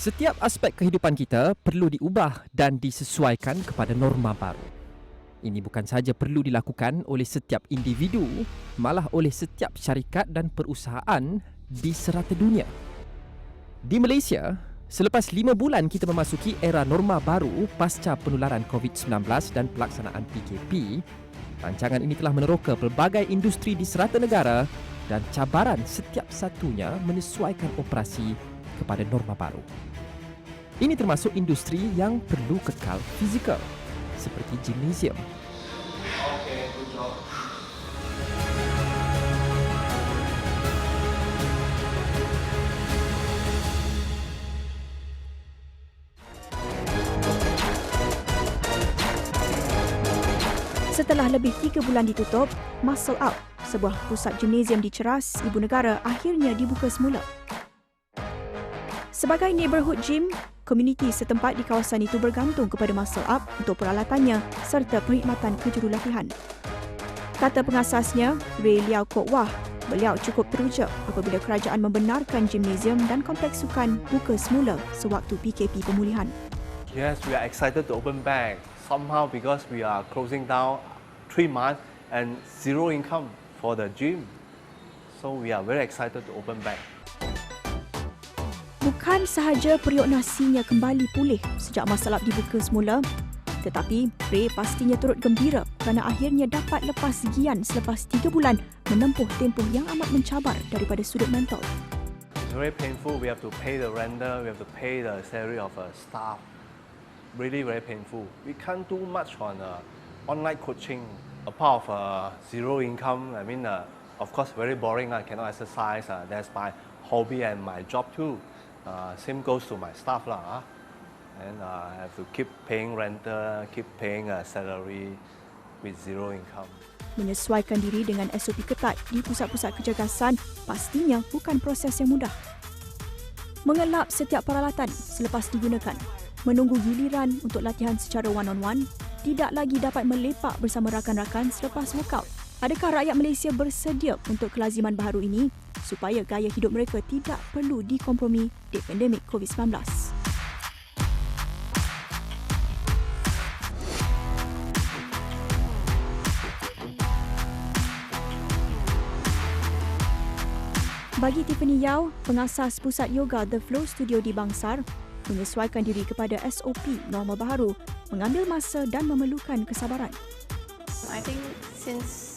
Setiap aspek kehidupan kita perlu diubah dan disesuaikan kepada norma baru. Ini bukan sahaja perlu dilakukan oleh setiap individu, malah oleh setiap syarikat dan perusahaan di serata dunia. Di Malaysia, selepas 5 bulan kita memasuki era norma baru pasca penularan COVID-19 dan pelaksanaan PKP, rancangan ini telah meneroka pelbagai industri di serata negara dan cabaran setiap satunya menyesuaikan operasi kepada norma baru. Ini termasuk industri yang perlu kekal fizikal, seperti gimnasium. Okay, good job. Setelah lebih 3 bulan ditutup, Muscle Up, sebuah pusat gimnasium di Ceras, Ibu Negara akhirnya dibuka semula. Sebagai neighbourhood gym, komuniti setempat di kawasan itu bergantung kepada Muscle Up untuk peralatannya serta perkhidmatan kejurulatihan. Kata pengasasnya, Ray Liao Kok Wah, beliau cukup teruja apabila kerajaan membenarkan gimnasium dan kompleks sukan buka semula sewaktu PKP pemulihan. Yes, we are excited to open back. Somehow because we are closing down 3 months and zero income for the gym. So we are very excited to open back. Bukan sahaja periuk nasinya kembali pulih sejak Muscle Up dibuka semula, tetapi Ray pastinya turut gembira kerana akhirnya dapat lepas gian selepas 3 bulan menempuh tempoh yang amat mencabar daripada sudut mental. It's very painful. We have to pay the renter, we have to pay the salary of staff. Really very painful. We can't do much on online coaching. Apart of zero income, I mean, of course, very boring. I cannot exercise. That's my hobby and my job too. Same goes to my staff lah. And I have to keep paying rental, keep paying salary with zero income. Menyesuaikan diri dengan SOP ketat di pusat-pusat kejagasan pastinya bukan proses yang mudah. Mengelap setiap peralatan selepas digunakan, menunggu giliran untuk latihan secara one-on-one, tidak lagi dapat melepak bersama rakan-rakan selepas workout. Adakah rakyat Malaysia bersedia untuk kelaziman baharu ini supaya gaya hidup mereka tidak perlu dikompromi di pandemik COVID-19? Bagi Tiffany Yao, pengasas pusat yoga The Flow Studio di Bangsar, menyesuaikan diri kepada SOP normal baharu, mengambil masa dan memerlukan kesabaran. I think since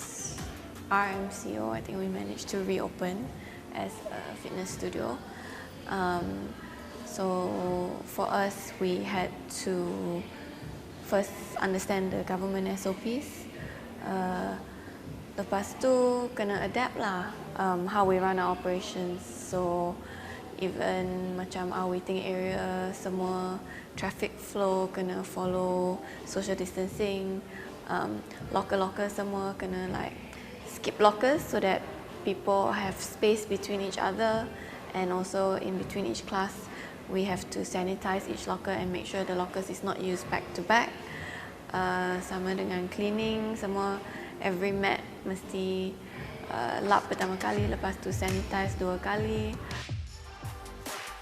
RMCO, I think we managed to reopen as a fitness studio. So for us, we had to first understand the government SOPs. Lepas tu kena adapt lah how we run our operations. So even macam our waiting area, semua traffic flow kena follow social distancing. Locker semua kena like skip lockers so that people have space between each other, and also in between each class we have to sanitize each locker and make sure the lockers is not used back to back. Sama dengan cleaning, semua every mat mesti lap pertama kali, lepas tu sanitize 2 kali.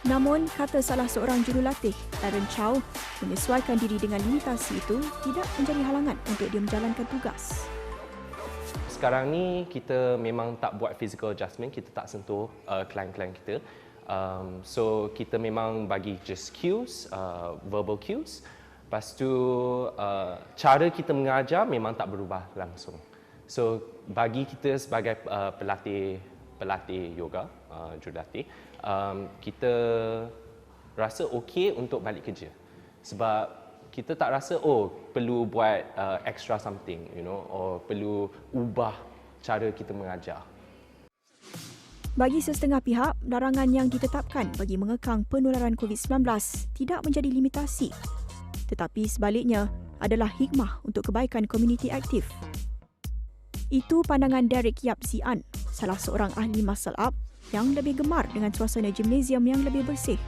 Namun, kata salah seorang jurulatih, Aaron Chow, menyesuaikan diri dengan limitasi itu tidak menjadi halangan untuk dia menjalankan tugas. Sekarang ni kita memang tak buat physical adjustment, kita tak sentuh klien-klien kita. So kita memang bagi just cues, verbal cues. Lepas tu cara kita mengajar memang tak berubah langsung. So bagi kita sebagai pelatih yoga, jurulatih, kita rasa okey untuk balik kerja. Sebab kita tak rasa perlu buat extra something, or perlu ubah cara kita mengajar. Bagi sesetengah pihak, larangan yang ditetapkan bagi mengekang penularan COVID-19 tidak menjadi limitasi, tetapi sebaliknya adalah hikmah untuk kebaikan komuniti aktif. Itu pandangan Derek Yap Zian, salah seorang ahli Muscle Up yang lebih gemar dengan suasana gimnasium yang lebih bersih.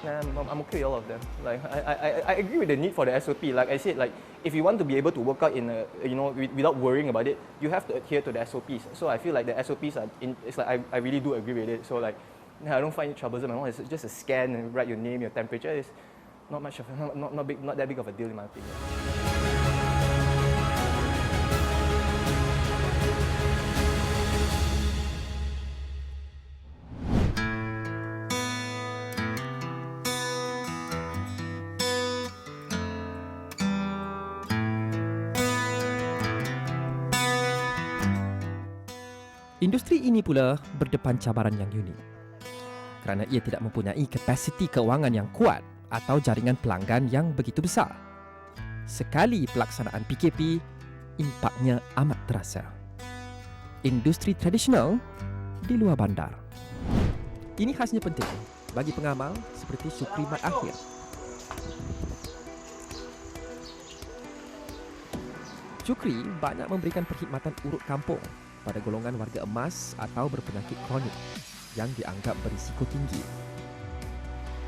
I'm okay with all of them. Like I agree with the need for the SOP. Like I said, like if you want to be able to work out in a, without worrying about it, you have to adhere to the SOPs. So I feel like the SOPs are it's like I really do agree with it. So like I don't find it troublesome. It's just a scan and write your name, your temperature. Is not much of not that big of a deal in my opinion. Industri ini pula berdepan cabaran yang unik kerana ia tidak mempunyai kapasiti keuangan yang kuat atau jaringan pelanggan yang begitu besar. Sekali pelaksanaan PKP, impaknya amat terasa. Industri tradisional di luar bandar. Ini khasnya penting bagi pengamal seperti Syukri Mat Akhir. Syukri banyak memberikan perkhidmatan urut kampung pada golongan warga emas atau berpenyakit kronik yang dianggap berisiko tinggi.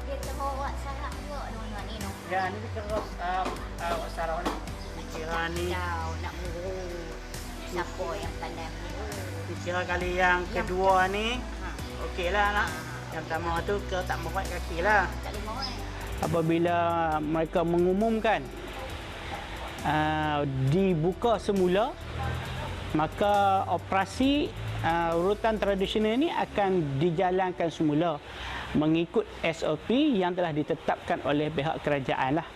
Dia terhormat sangat juga dengan ni no. Ya, ni terus sarau ni. Kira ni Tahu nak murut. Siapa yang pandai murut. kira kali yang kedua ni okeylah nak. Yang pertama tu ke tak muat kaki lah. Tak lima orang. Apabila mereka mengumumkan dibuka semula, maka operasi urutan tradisional ini akan dijalankan semula mengikut SOP yang telah ditetapkan oleh pihak kerajaan lah.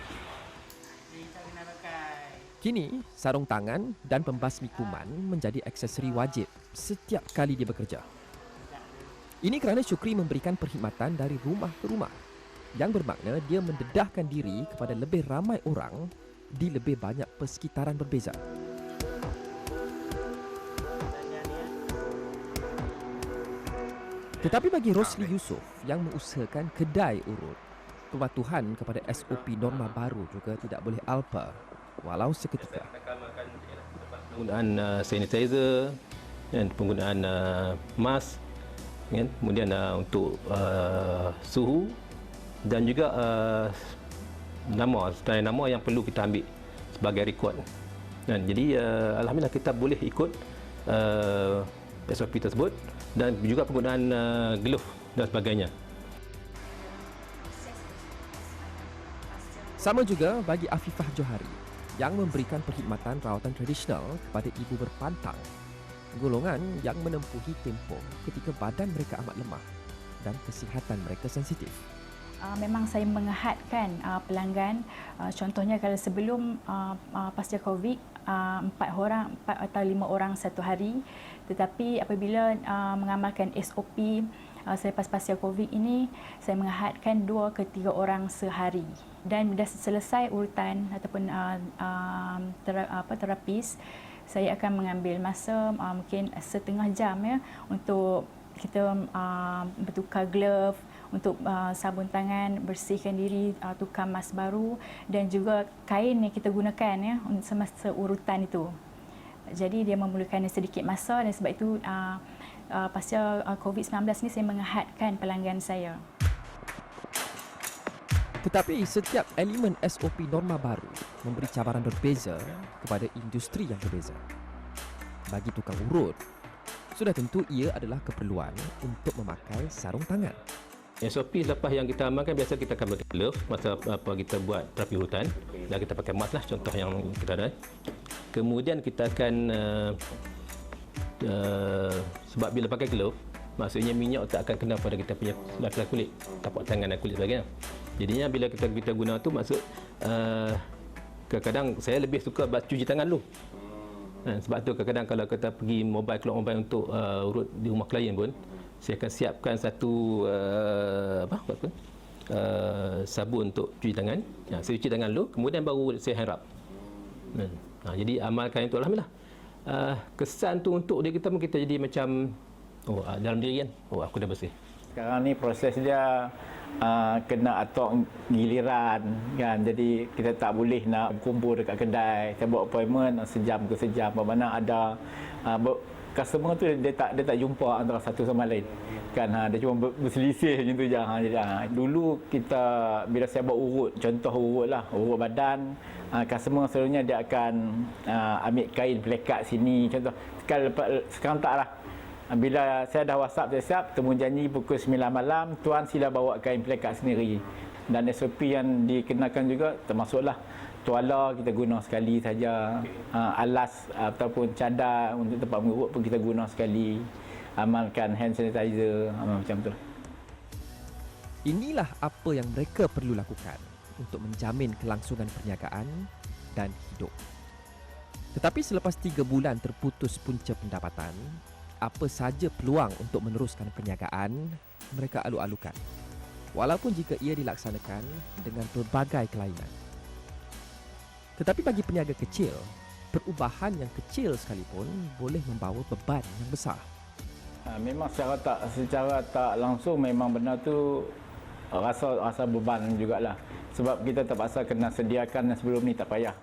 Kini, sarung tangan dan pembasmi kuman menjadi aksesori wajib setiap kali dia bekerja. Ini kerana Syukri memberikan perkhidmatan dari rumah ke rumah, yang bermakna dia mendedahkan diri kepada lebih ramai orang di lebih banyak persekitaran berbeza. Tetapi bagi Rosli Yusof yang mengusahakan kedai urut, kepatuhan kepada SOP norma baru juga tidak boleh alpa walau seketika. Penggunaan sanitizer dan penggunaan mask, kan? Kemudian untuk suhu dan juga nama yang perlu kita ambil sebagai rekod. Dan jadi alhamdulillah kita boleh ikut SOP tersebut dan juga penggunaan glove dan sebagainya. Sama juga bagi Afifah Johari yang memberikan perkhidmatan rawatan tradisional kepada ibu berpantang, golongan yang menempuhi tempoh ketika badan mereka amat lemah dan kesihatan mereka sensitif. Memang saya mengehadkan pelanggan. Contohnya kalau sebelum pasca COVID, 4 atau 5 orang satu hari. Tetapi apabila mengamalkan SOP selepas pasca COVID ini, saya mengehadkan 2 ke 3 orang sehari. Dan bila selesai urutan ataupun terapis, saya akan mengambil masa mungkin setengah jam ya untuk kita bertukar glove, untuk sabun tangan, bersihkan diri, tukar mask baru dan juga kain yang kita gunakan ya semasa urutan itu. Jadi dia memerlukan sedikit masa dan sebab itu pasca COVID-19 ni saya mengehadkan pelanggan saya. Tetapi setiap elemen SOP norma baru memberi cabaran berbeza kepada industri yang berbeza. Bagi tukang urut, sudah tentu ia adalah keperluan untuk memakai sarung tangan. SOP lepas yang kita amalkan, biasa kita akan pakai glove masa kita buat terapi hutan dan kita pakai mask lah, contoh yang kita ada. Kemudian kita akan sebab bila pakai glove, maksudnya minyak tak akan kena pada kita punya lapisan kulit, tapak tangan dan kulit sebagainya. Jadinya bila kita guna tu, maksud kadang-kadang saya lebih suka cuci tangan dulu. Sebab tu kadang-kadang kalau kita pergi keluar mobile untuk urut di rumah klien pun, saya akan siapkan satu sabun untuk cuci tangan. Saya cuci tangan dulu, kemudian baru saya hand rub. Jadi amalkan itu, alhamdulillah. Kesan tu untuk diri kita pun kita jadi macam dalam diri kan, aku dah bersih. Sekarang ni proses dia kena atok giliran kan, jadi kita tak boleh nak kumpul dekat kedai. Saya buat appointment sejam ke sejam, bermakna ada customer tu dia tak jumpa antara satu sama lain kan, dia cuma berselisih macam tu je. Jadi dulu kita bila saya buat urut, contoh urut lah, urut badan, customer selalunya dia akan ambil kain pelekat sini contoh. Sekarang tak lah, Bila saya dah WhatsApp siap-siap, temu janji pukul 9 malam, tuan sila bawa kain pelekat sendiri. Dan SOP yang dikenakan juga termasuklah tuala kita guna sekali saja, alas ataupun cadar untuk tempat mengurut pun kita guna sekali. Amalkan hand sanitizer, macam tu. Inilah apa yang mereka perlu lakukan untuk menjamin kelangsungan perniagaan dan hidup. Tetapi selepas 3 bulan terputus punca pendapatan, apa saja peluang untuk meneruskan perniagaan mereka alu-alukan. Walaupun jika ia dilaksanakan dengan pelbagai kelainan. Tetapi bagi peniaga kecil, perubahan yang kecil sekalipun boleh membawa beban yang besar. Memang secara tak langsung memang benda tu rasa beban jugalah. Sebab kita terpaksa kena sediakan yang sebelum ni tak payah.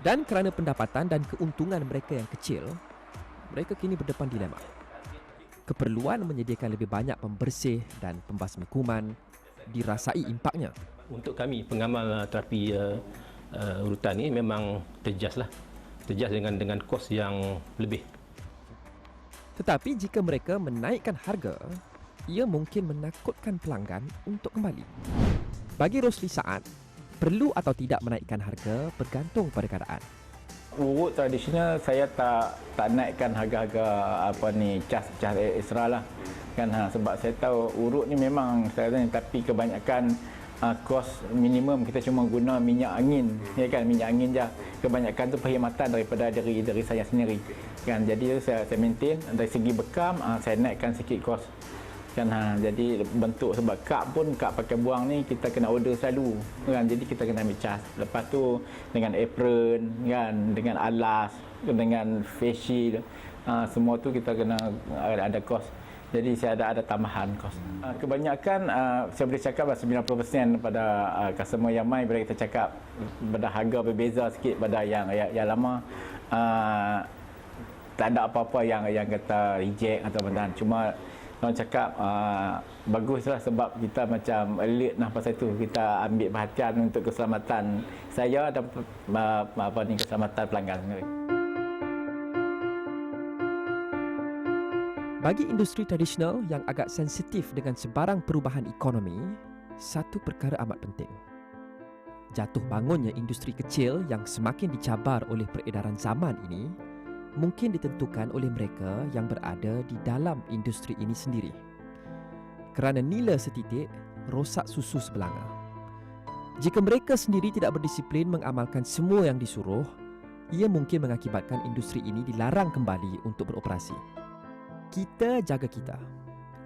Dan kerana pendapatan dan keuntungan mereka yang kecil, mereka kini berdepan dilema. Keperluan menyediakan lebih banyak pembersih dan pembasmi kuman dirasai impaknya. Untuk kami pengamal terapi urutan ni memang terjejas dengan kos yang lebih. Tetapi jika mereka menaikkan harga, ia mungkin menakutkan pelanggan untuk kembali. Bagi Rosli Saad, perlu atau tidak menaikkan harga bergantung pada keadaan. Urut tradisional saya tak naikkan harga-harga cas extra lah kan, sebab saya tahu urut ni memang tapi kebanyakan kos minimum kita cuma guna minyak angin, ya kan, minyak angin je. Kebanyakan tu perkhidmatan daripada diri saya sendiri kan, jadi saya maintain. Dari segi bekam saya naikkan sikit kos kan, jadi bentuk sebab kad pakai buang ni kita kena order selalu kan, jadi kita kena ambil cas. Lepas tu dengan apron kan, dengan alas, dengan face shield, semua tu kita kena ada kos. Jadi saya ada tambahan kos. Kebanyakan saya boleh cakap 90% pada customer yang mai, bila kita cakap pada harga berbeza sikit pada yang lama, tak ada apa-apa yang kata reject atau benda. Cuma orang cakap baguslah sebab kita macam alert lah pasal itu. Kita ambil perhatian untuk keselamatan saya dan keselamatan pelanggan sendiri. Bagi industri tradisional yang agak sensitif dengan sebarang perubahan ekonomi, satu perkara amat penting. Jatuh bangunnya industri kecil yang semakin dicabar oleh peredaran zaman ini mungkin ditentukan oleh mereka yang berada di dalam industri ini sendiri. Kerana nila setitik, rosak susu sebelanga. Jika mereka sendiri tidak berdisiplin mengamalkan semua yang disuruh, ia mungkin mengakibatkan industri ini dilarang kembali untuk beroperasi. Kita jaga kita.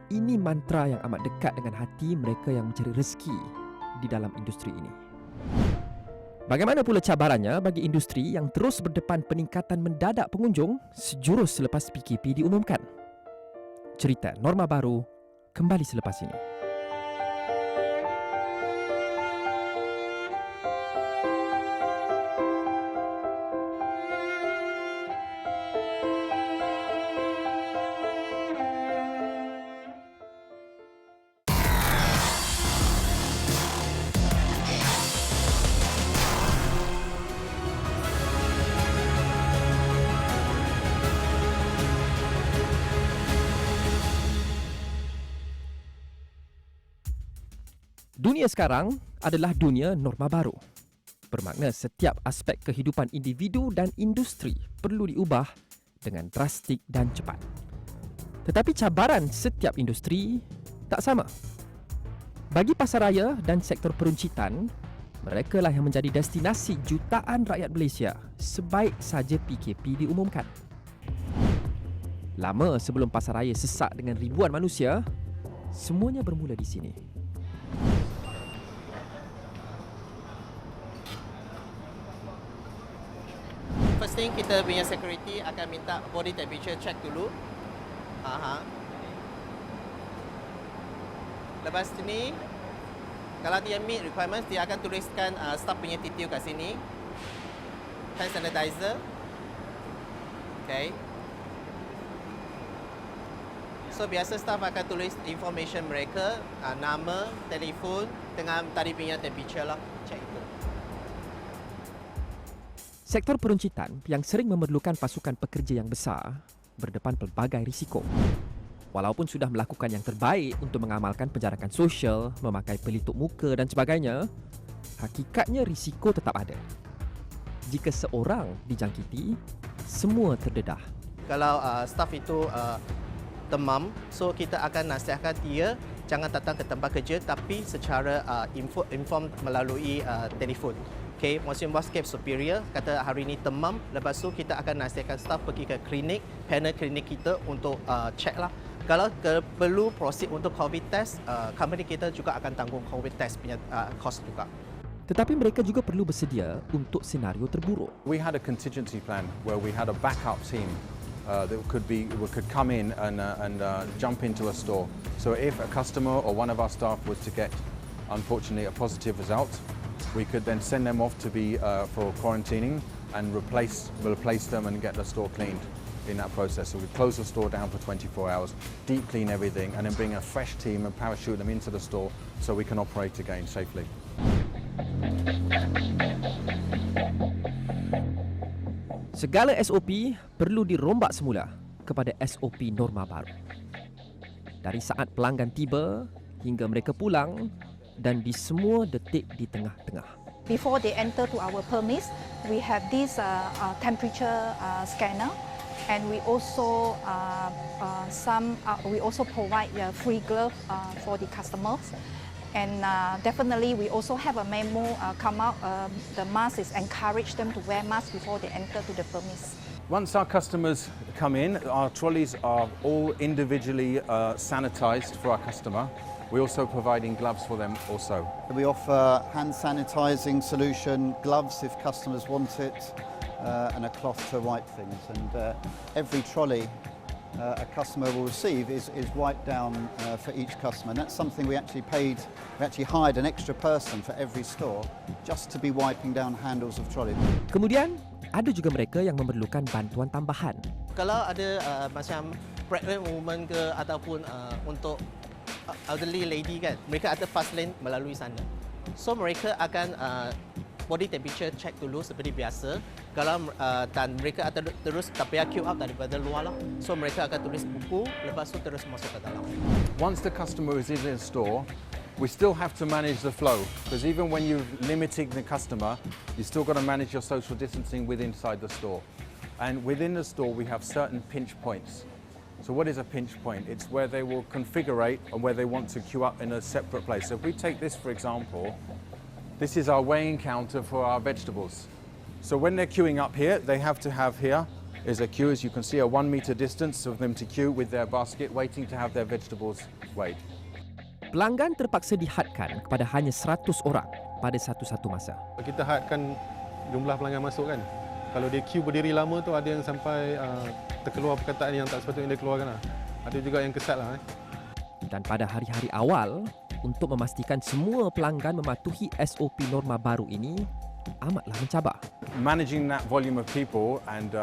Ini mantra yang amat dekat dengan hati mereka yang mencari rezeki di dalam industri ini. Bagaimana pula cabarannya bagi industri yang terus berdepan peningkatan mendadak pengunjung sejurus selepas PKP diumumkan? Cerita Norma Baru kembali selepas ini. Dunia sekarang adalah dunia norma baru. Bermakna setiap aspek kehidupan individu dan industri perlu diubah dengan drastik dan cepat. Tetapi cabaran setiap industri tak sama. Bagi pasaraya dan sektor peruncitan, mereka lah yang menjadi destinasi jutaan rakyat Malaysia sebaik saja PKP diumumkan. Lama sebelum pasaraya sesak dengan ribuan manusia, semuanya bermula di sini. First thing, kita punya security akan minta body temperature check dulu. Lepas ni, kalau dia meet requirements, dia akan tuliskan staff punya detail kat sini. Hand sanitizer. Okay. So biasa staff akan tulis information mereka, nama, telefon dengan tadi punya temperature lah. Check itu. Sektor peruncitan yang sering memerlukan pasukan pekerja yang besar berdepan pelbagai risiko. Walaupun sudah melakukan yang terbaik untuk mengamalkan penjarakan sosial, memakai pelitup muka dan sebagainya, hakikatnya risiko tetap ada. Jika seorang dijangkiti, semua terdedah. Kalau staff itu demam, so kita akan nasihatkan dia jangan datang ke tempat kerja tapi secara inform melalui telefon. Okay, Museum Wascape Superior kata hari ini demam, lepas tu kita akan nasihatkan staff pergi ke klinik, panel klinik kita untuk check lah. Kalau perlu proceed untuk COVID test, company kita juga akan tanggung COVID test punya cost juga. Tetapi mereka juga perlu bersedia untuk senario terburuk. We had a contingency plan where we had a backup team that could come in and jump into a store. So if a customer or one of our staff was to get, unfortunately, a positive result, we could then send them off to be for quarantining and replace them and get the store cleaned in that process. So we close the store down for 24 hours, deep clean everything, and then bring a fresh team and parachute them into the store so we can operate again safely. Segala SOP perlu dirombak semula kepada SOP norma baru. Dari saat pelanggan tiba hingga mereka pulang dan di semua detik di tengah-tengah. Before they enter to our premise, we have this temperature scanner, and we also provide free glove for the customers. And definitely, we also have a memo come out. The mask is encourage them to wear masks before they enter to the premise. Once our customers come in, our trolleys are all individually sanitized for our customer. We're also providing gloves for them also. We offer hand sanitizing solution, gloves if customers want it, and a cloth to wipe things. And every trolley a customer will receive is wiped down for each customer. And that's something we actually hired an extra person for every store just to be wiping down handles of trolley. Kemudian, ada juga mereka yang memerlukan bantuan tambahan. Kalau ada macam pregnant woman ke ataupun untuk elderly lady kan, mereka ada fast lane melalui sana. So mereka akan body temperature check dulu seperti biasa. Kalau dan mereka akan terus tak payah queue up daripada luar lah. So mereka akan tulis buku, lepas tu terus masuk ke dalam. Once the customer is in the store, we still have to manage the flow because even when you're limiting the customer, you still got to manage your social distancing inside the store. And within the store, we have certain pinch points. So what is a pinch point? It's where they will configurate and where they want to queue up in a separate place. So if we take this, for example, this is our weighing counter for our vegetables. So when they're queuing up here, they have to have here is a queue, as you can see, a 1 meter distance of them to queue with their basket, waiting to have their vegetables weighed. Pelanggan terpaksa dihadkan kepada hanya 100 orang pada satu-satu masa. Kita hadkan jumlah pelanggan masuk kan. Kalau dia queue berdiri lama tu ada yang sampai terkeluar perkataan yang tak sepatutnya dia keluarkan lah. Ada juga yang kesat lah. Dan pada hari-hari awal, untuk memastikan semua pelanggan mematuhi SOP norma baru ini, amatlah mencabar. Managing that volume of people and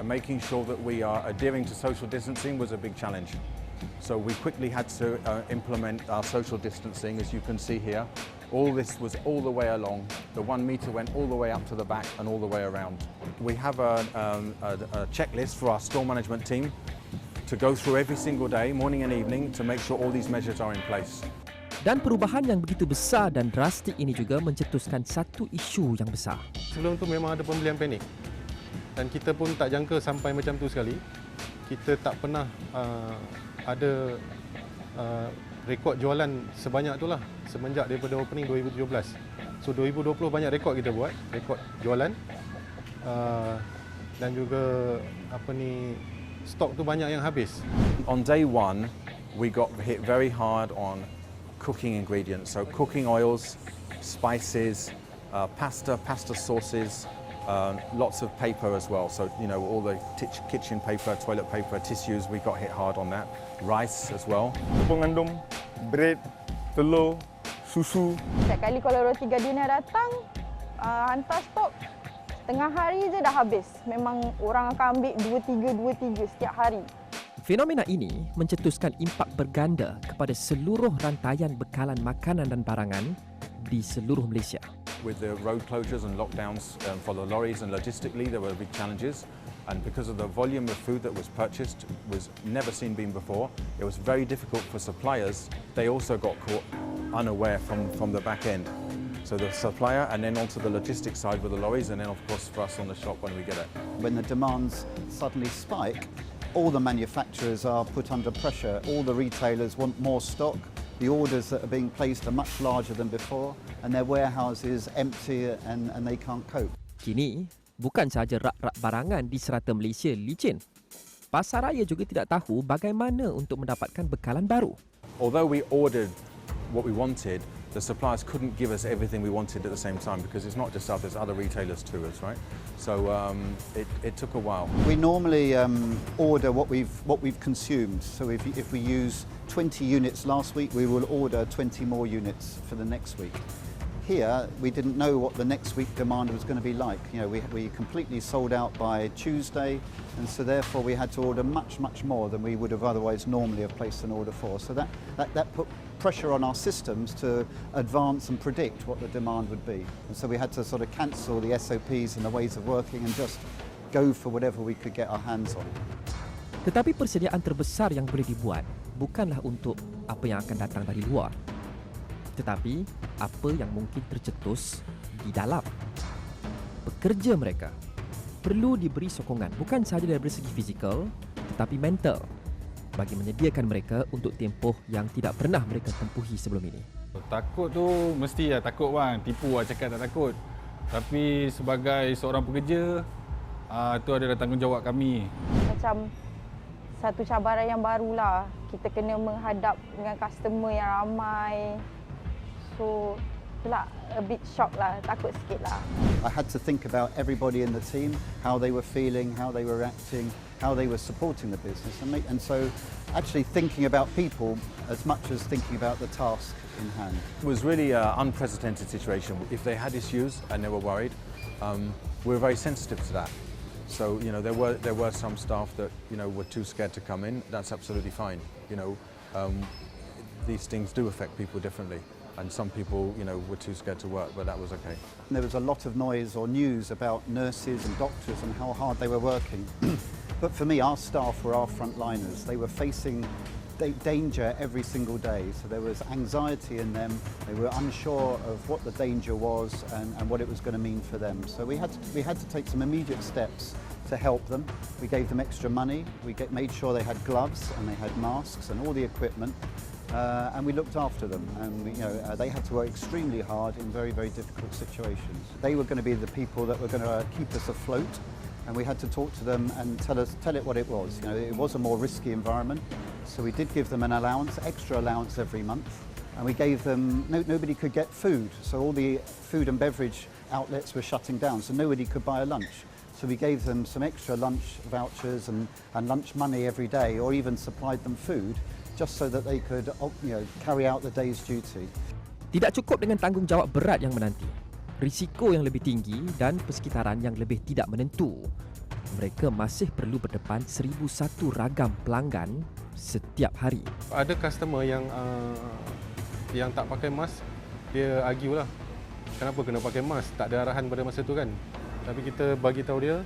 making sure that we are adhering to social distancing was a big challenge. So we quickly had to implement our social distancing, as you can see here. All this was all the way along. The 1 meter went all the way up to the back and all the way around. We have a checklist for our store management team to go through every single day, morning and evening, to make sure all these measures are in place. Dan perubahan yang begitu besar dan drastik ini juga mencetuskan satu isu yang besar. Sebelum tu memang ada pembelian panik. Dan kita pun tak jangka sampai macam tu sekali. Kita tak pernah ada rekod jualan sebanyak itulah semenjak daripada opening 2017. So 2020 banyak rekod kita buat, rekod jualan dan juga stok tu banyak yang habis. On day one, we got hit very hard on cooking ingredients, so cooking oils, spices, pasta sauces, lots of paper as well. So all the kitchen paper, toilet paper, tissues, we got hit hard on that. Rice as well. Tepung gandum, bread, telur, susu. Setiap kali kalau roti gardenia datang, hantar stok, tengah hari je dah habis. Memang orang akan ambil 2-3 setiap hari. Fenomena ini mencetuskan impak berganda kepada seluruh rantaian bekalan makanan dan barangan di seluruh Malaysia. with the road closures and lockdowns for the lorries, and logistically there were big challenges. And because of the volume of food that was purchased was never seen before, it was very difficult for suppliers. They also got caught unaware from the back end. So the supplier, and then onto the logistics side with the lorries, and then of course for us on the shop when we get it. When the demands suddenly spike, all the manufacturers are put under pressure. All the retailers want more stock. The orders that are being placed are much larger than before, and their warehouses empty and they can't cope. Kini, bukan sahaja rak-rak barangan di serata Malaysia licin. Pasaraya juga tidak tahu bagaimana untuk mendapatkan bekalan baru. Although we ordered what we wanted, the suppliers couldn't give us everything we wanted at the same time, because it's not just us, there's other retailers too, right? So it took a while. We normally order what we've consumed. So if we use 20 units last week, we will order 20 more units for the next week. Here, we didn't know what the next week demand was going to be like. You know, we completely sold out by Tuesday, and so therefore we had to order much more than we would have otherwise normally have placed an order for. So that put pressure on our systems to advance and predict what the demand would be. And so we had to sort of cancel the SOPs and the ways of working and just go for whatever we could get our hands on. Tetapi persediaan terbesar yang boleh dibuat bukanlah untuk apa yang akan datang dari luar, tetapi apa yang mungkin tercetus di dalam. Pekerja mereka perlu diberi sokongan bukan sahaja dari segi fizikal tetapi mental bagi menyediakan mereka untuk tempoh yang tidak pernah mereka tempuhi sebelum ini. Takut tu mesti lah takut bang, tipu lah cakap tak takut. Tapi sebagai seorang pekerja, tu adalah tanggungjawab kami. Macam satu cabaran yang barulah, kita kena menghadap dengan customer yang ramai. So, itulah a bit shock lah, takut sikit lah. I had to think about everybody in the team, how they were feeling, how they were acting, how they were supporting the business. And so actually thinking about people as much as thinking about the task in hand. It was really an unprecedented situation. If they had issues and they were worried, we were very sensitive to that. So, you know, there were some staff that, you know, were too scared to come in. That's absolutely fine. You know, these things do affect people differently. And some people, you know, were too scared to work, but that was okay. There was a lot of noise or news about nurses and doctors and how hard they were working. But for me, our staff were our frontliners. They were facing danger every single day. So there was anxiety in them. They were unsure of what the danger was and what it was going to mean for them. So we had to take some immediate steps to help them. We gave them extra money. We made sure they had gloves and they had masks and all the equipment. And we looked after them, and they had to work extremely hard in very difficult situations. They were going to be the people that were going to keep us afloat, and we had to talk to them and tell it what it was. You know, it was a more risky environment, so we did give them an allowance, extra allowance every month, and we gave them nobody could get food, so all the food and beverage outlets were shutting down, so nobody could buy a lunch. So we gave them some extra lunch vouchers and lunch money every day, or even supplied them food, just so that they could, carry out the day's duty. Tidak cukup dengan tanggungjawab berat yang menanti, risiko yang lebih tinggi dan persekitaran yang lebih tidak menentu. Mereka masih perlu berdepan 1,001 ragam pelanggan setiap hari. Ada customer yang tak pakai mask, dia argue lah. Kenapa kena pakai mask? Tak ada arahan pada masa tu kan. Tapi kita bagi tahu dia,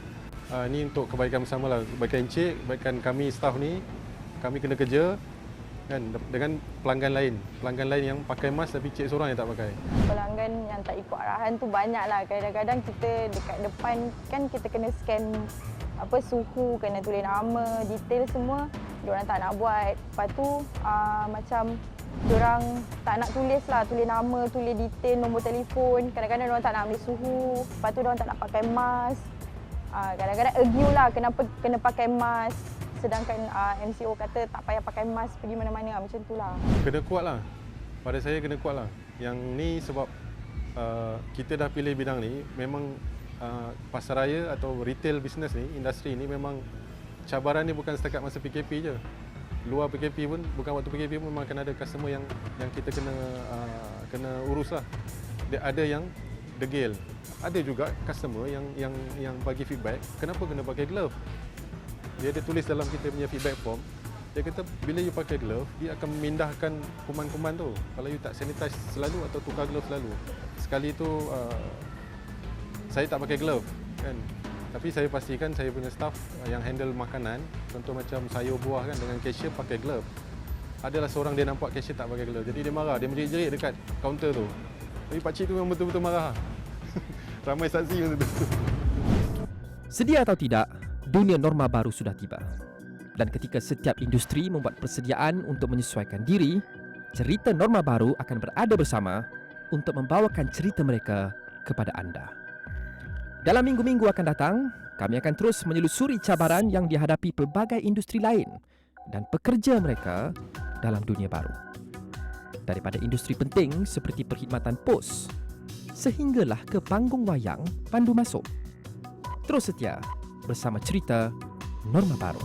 ni untuk kebaikan bersama lah. Kebaikan encik, kebaikan kami staff ni, kami kena kerja. Kan, dengan pelanggan lain yang pakai mask tapi cik seorang yang tak pakai. Pelanggan yang tak ikut arahan tu banyak lah. Kadang-kadang kita dekat depan kan kita kena scan suhu, kena tulis nama, detail semua. Diorang tak nak buat. Lepas tu macam diorang tak nak tulis lah, tulis nama, tulis detail, nombor telefon. Kadang-kadang diorang tak nak ambil suhu. Lepas tu diorang tak nak pakai mask. Kadang-kadang argue lah kenapa kena pakai mask. Sedangkan MCO kata tak payah pakai mask pergi mana-mana, macam tu lah. Kena kuat lah. Pada saya kena kuat lah. Yang ni sebab kita dah pilih bidang ni, memang pasaraya atau retail business ni, industri ni memang cabaran ni bukan setakat masa PKP je. Luar PKP pun, bukan waktu PKP pun memang akan ada customer yang kita kena urus lah. Ada yang degil. Ada juga customer yang bagi feedback, kenapa kena pakai glove? Dia ada tulis dalam kita punya feedback form, dia kata bila you pakai glove, dia akan memindahkan kuman-kuman tu. Kalau you tak sanitize selalu atau tukar glove selalu. sekali tu saya tak pakai glove kan. Tapi saya pastikan saya punya staff yang handle makanan, contoh macam sayur buah kan, dengan cashier pakai glove. Adalah seorang dia nampak cashier tak pakai glove. Jadi dia marah, dia menjerit-jerit dekat kaunter tu. Tapi pakcik tu memang betul-betul marah. Ramai saksi masa tu. Sedia atau tidak, dunia norma baru sudah tiba. Dan ketika setiap industri membuat persediaan untuk menyesuaikan diri, cerita norma baru akan berada bersama untuk membawakan cerita mereka kepada anda. Dalam minggu-minggu akan datang, kami akan terus menyelusuri cabaran yang dihadapi pelbagai industri lain dan pekerja mereka dalam dunia baru. Daripada industri penting seperti perkhidmatan pos, sehinggalah ke panggung wayang pandu masuk. Terus setia bersama cerita norma baru.